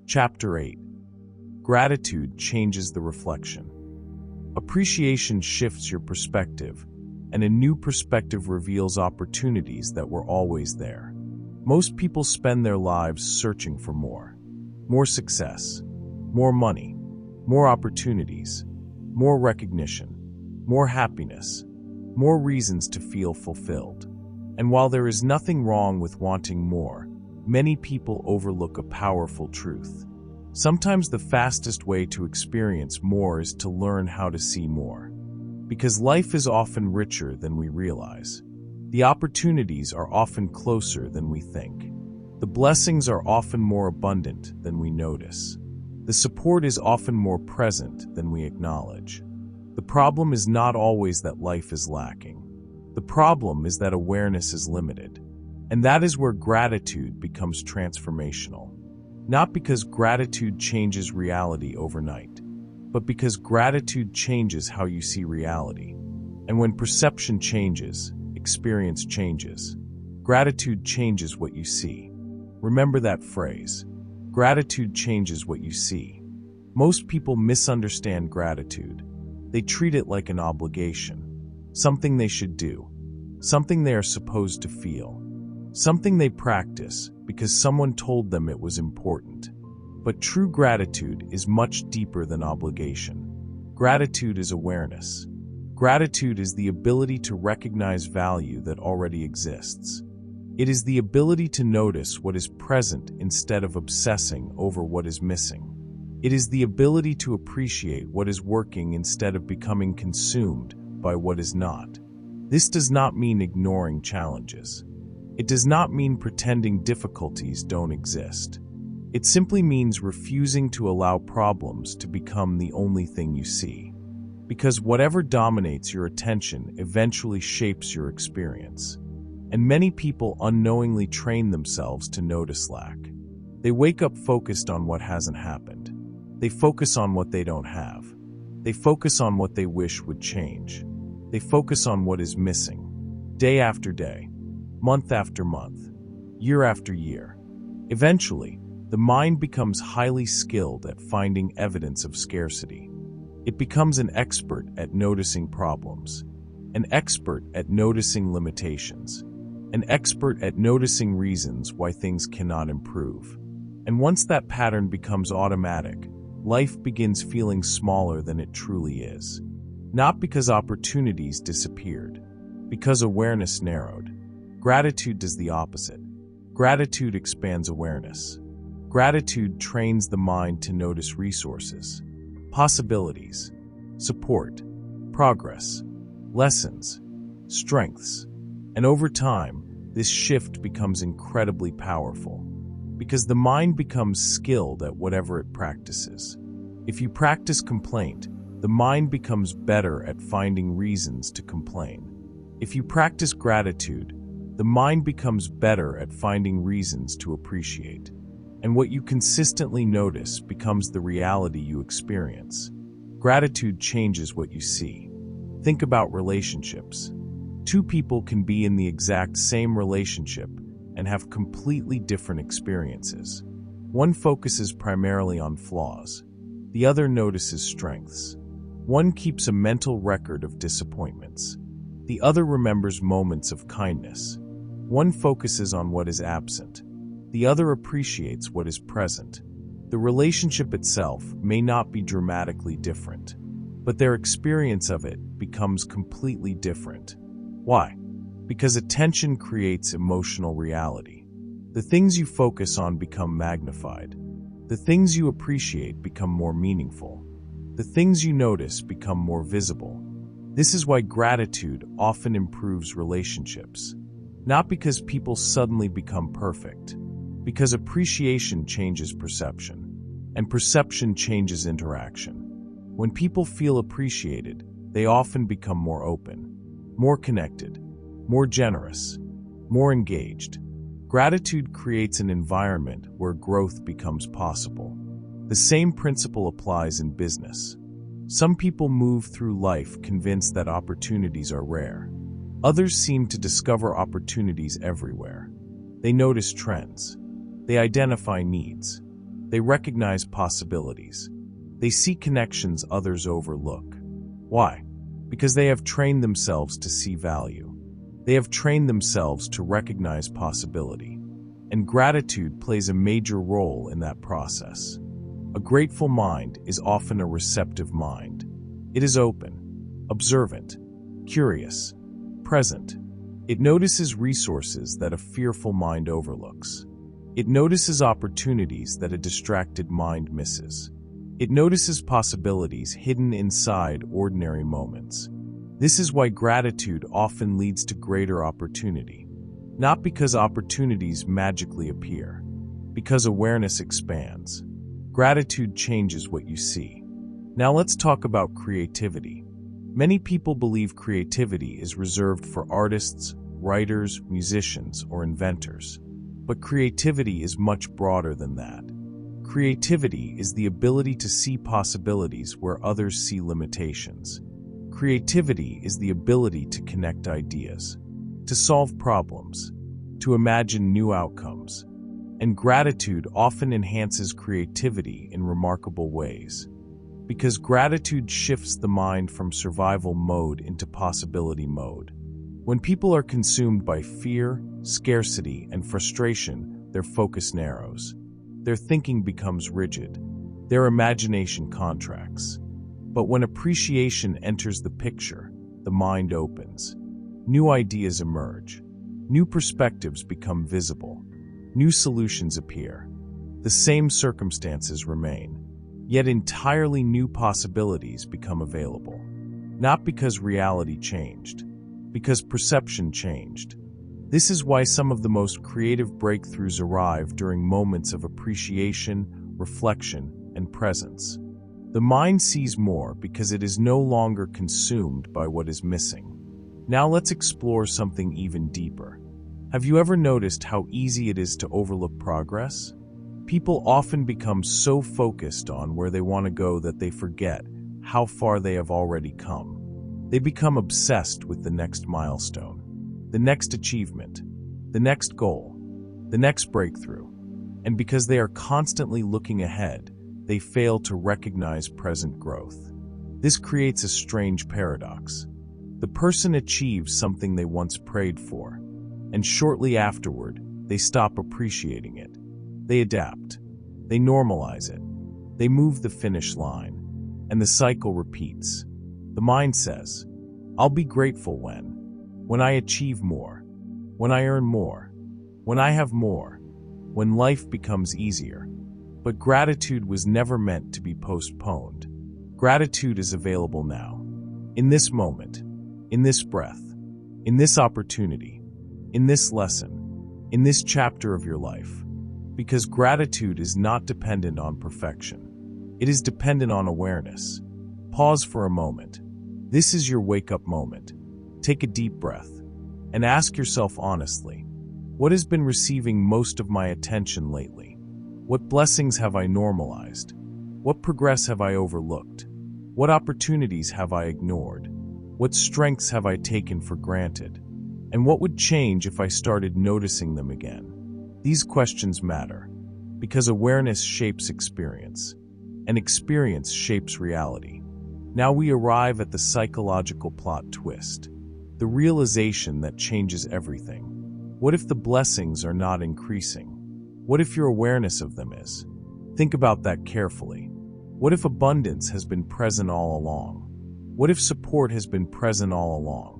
Chapter 8. Gratitude changes the reflection. Appreciation shifts your perspective, and a new perspective reveals opportunities that were always there. Most people spend their lives searching for more. More success, more money, more opportunities, more recognition, more happiness, more reasons to feel fulfilled. And while there is nothing wrong with wanting more, many people overlook a powerful truth. Sometimes the fastest way to experience more is to learn how to see more. Because life is often richer than we realize. The opportunities are often closer than we think. The blessings are often more abundant than we notice. The support is often more present than we acknowledge. The problem is not always that life is lacking. The problem is that awareness is limited. And that is where gratitude becomes transformational. Not because gratitude changes reality overnight, but because gratitude changes how you see reality. And when perception changes, experience changes. Gratitude changes what you see. Remember that phrase. Gratitude changes what you see. Most people misunderstand gratitude. They treat it like an obligation. Something they should do. Something they are supposed to feel. Something they practice because someone told them it was important. But true gratitude is much deeper than obligation. Gratitude is awareness. Gratitude is the ability to recognize value that already exists. It is the ability to notice what is present instead of obsessing over what is missing. It is the ability to appreciate what is working instead of becoming consumed by what is not. This does not mean ignoring challenges. It does not mean pretending difficulties don't exist. It simply means refusing to allow problems to become the only thing you see. Because whatever dominates your attention eventually shapes your experience. And many people unknowingly train themselves to notice lack. They wake up focused on what hasn't happened. They focus on what they don't have. They focus on what they wish would change. They focus on what is missing. Day after day, month after month, year after year. Eventually, the mind becomes highly skilled at finding evidence of scarcity. It becomes an expert at noticing problems, an expert at noticing limitations, an expert at noticing reasons why things cannot improve. And once that pattern becomes automatic, life begins feeling smaller than it truly is. Not because opportunities disappeared, because awareness narrowed. Gratitude does the opposite. Gratitude expands awareness. Gratitude trains the mind to notice resources, possibilities, support, progress, lessons, strengths. And over time, this shift becomes incredibly powerful because the mind becomes skilled at whatever it practices. If you practice complaint, the mind becomes better at finding reasons to complain. If you practice gratitude, the mind becomes better at finding reasons to appreciate. And what you consistently notice becomes the reality you experience. Gratitude changes what you see. Think about relationships. Two people can be in the exact same relationship and have completely different experiences. One focuses primarily on flaws. The other notices strengths. One keeps a mental record of disappointments. The other remembers moments of kindness. One focuses on what is absent. The other appreciates what is present. The relationship itself may not be dramatically different, but their experience of it becomes completely different. Why? Because attention creates emotional reality. The things you focus on become magnified. The things you appreciate become more meaningful. The things you notice become more visible. This is why gratitude often improves relationships. Not because people suddenly become perfect, because appreciation changes perception, and perception changes interaction. When people feel appreciated, they often become more open, more connected, more generous, more engaged. Gratitude creates an environment where growth becomes possible. The same principle applies in business. Some people move through life convinced that opportunities are rare. Others seem to discover opportunities everywhere. They notice trends. They identify needs. They recognize possibilities. They see connections others overlook. Why? Because they have trained themselves to see value. They have trained themselves to recognize possibility. And gratitude plays a major role in that process. A grateful mind is often a receptive mind. It is open, observant, curious, present. It notices resources that a fearful mind overlooks. It notices opportunities that a distracted mind misses. It notices possibilities hidden inside ordinary moments. This is why gratitude often leads to greater opportunity. Not because opportunities magically appear, because awareness expands. Gratitude changes what you see. Now let's talk about creativity. Many people believe creativity is reserved for artists, writers, musicians, or inventors. But creativity is much broader than that. Creativity is the ability to see possibilities where others see limitations. Creativity is the ability to connect ideas, to solve problems, to imagine new outcomes. And gratitude often enhances creativity in remarkable ways. Because gratitude shifts the mind from survival mode into possibility mode. When people are consumed by fear, scarcity, and frustration, their focus narrows. Their thinking becomes rigid. Their imagination contracts. But when appreciation enters the picture, the mind opens. New ideas emerge. New perspectives become visible. New solutions appear. The same circumstances remain, yet entirely new possibilities become available. Not because reality changed, because perception changed. This is why some of the most creative breakthroughs arrive during moments of appreciation, reflection, and presence. The mind sees more because it is no longer consumed by what is missing. Now let's explore something even deeper. Have you ever noticed how easy it is to overlook progress? People often become so focused on where they want to go that they forget how far they have already come. They become obsessed with the next milestone, the next achievement, the next goal, the next breakthrough. And because they are constantly looking ahead, they fail to recognize present growth. This creates a strange paradox. The person achieves something they once prayed for, and shortly afterward, they stop appreciating it. They adapt. They normalize it. They move the finish line, and the cycle repeats. The mind says, I'll be grateful when I achieve more, when I earn more, when I have more, when life becomes easier. But gratitude was never meant to be postponed. Gratitude is available now, in this moment, in this breath, in this opportunity, in this lesson, in this chapter of your life. Because gratitude is not dependent on perfection. It is dependent on awareness. Pause for a moment. This is your wake-up moment. Take a deep breath and ask yourself honestly, what has been receiving most of my attention lately? What blessings have I normalized? What progress have I overlooked? What opportunities have I ignored? What strengths have I taken for granted? And what would change if I started noticing them again? These questions matter because awareness shapes experience, and experience shapes reality. Now we arrive at the psychological plot twist, the realization that changes everything. What if the blessings are not increasing? What if your awareness of them is? Think about that carefully. What if abundance has been present all along? What if support has been present all along?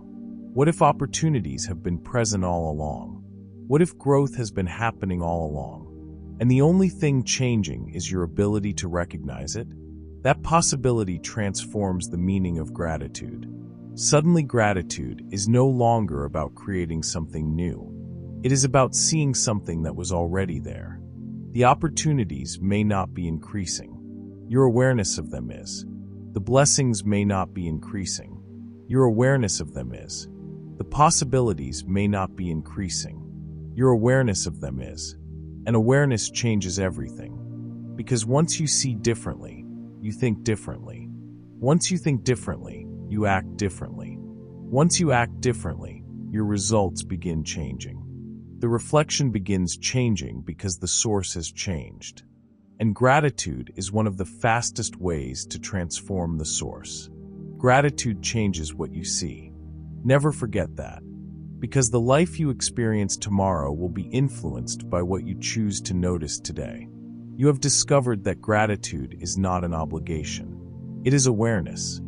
What if opportunities have been present all along? What if growth has been happening all along? And the only thing changing is your ability to recognize it? That possibility transforms the meaning of gratitude. Suddenly, gratitude is no longer about creating something new. It is about seeing something that was already there. The opportunities may not be increasing. Your awareness of them is. The blessings may not be increasing. Your awareness of them is. The possibilities may not be increasing. Your awareness of them is. And awareness changes everything. Because once you see differently, you think differently. Once you think differently, you act differently. Once you act differently, your results begin changing. The reflection begins changing because the source has changed. And gratitude is one of the fastest ways to transform the source. Gratitude changes what you see. Never forget that, because the life you experience tomorrow will be influenced by what you choose to notice today. You have discovered that gratitude is not an obligation. It is awareness.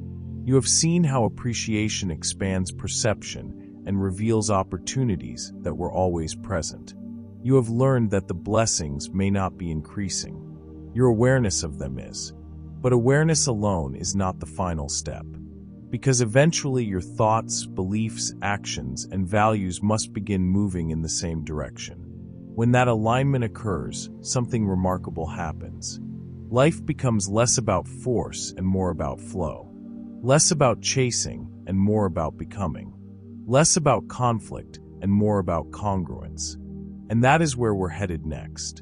You have seen how appreciation expands perception and reveals opportunities that were always present. You have learned that the blessings may not be increasing. Your awareness of them is. But awareness alone is not the final step, because eventually your thoughts, beliefs, actions, and values must begin moving in the same direction. When that alignment occurs, something remarkable happens. Life becomes less about force and more about flow. Less about chasing and more about becoming. Less about conflict and more about congruence. And that is where we're headed next.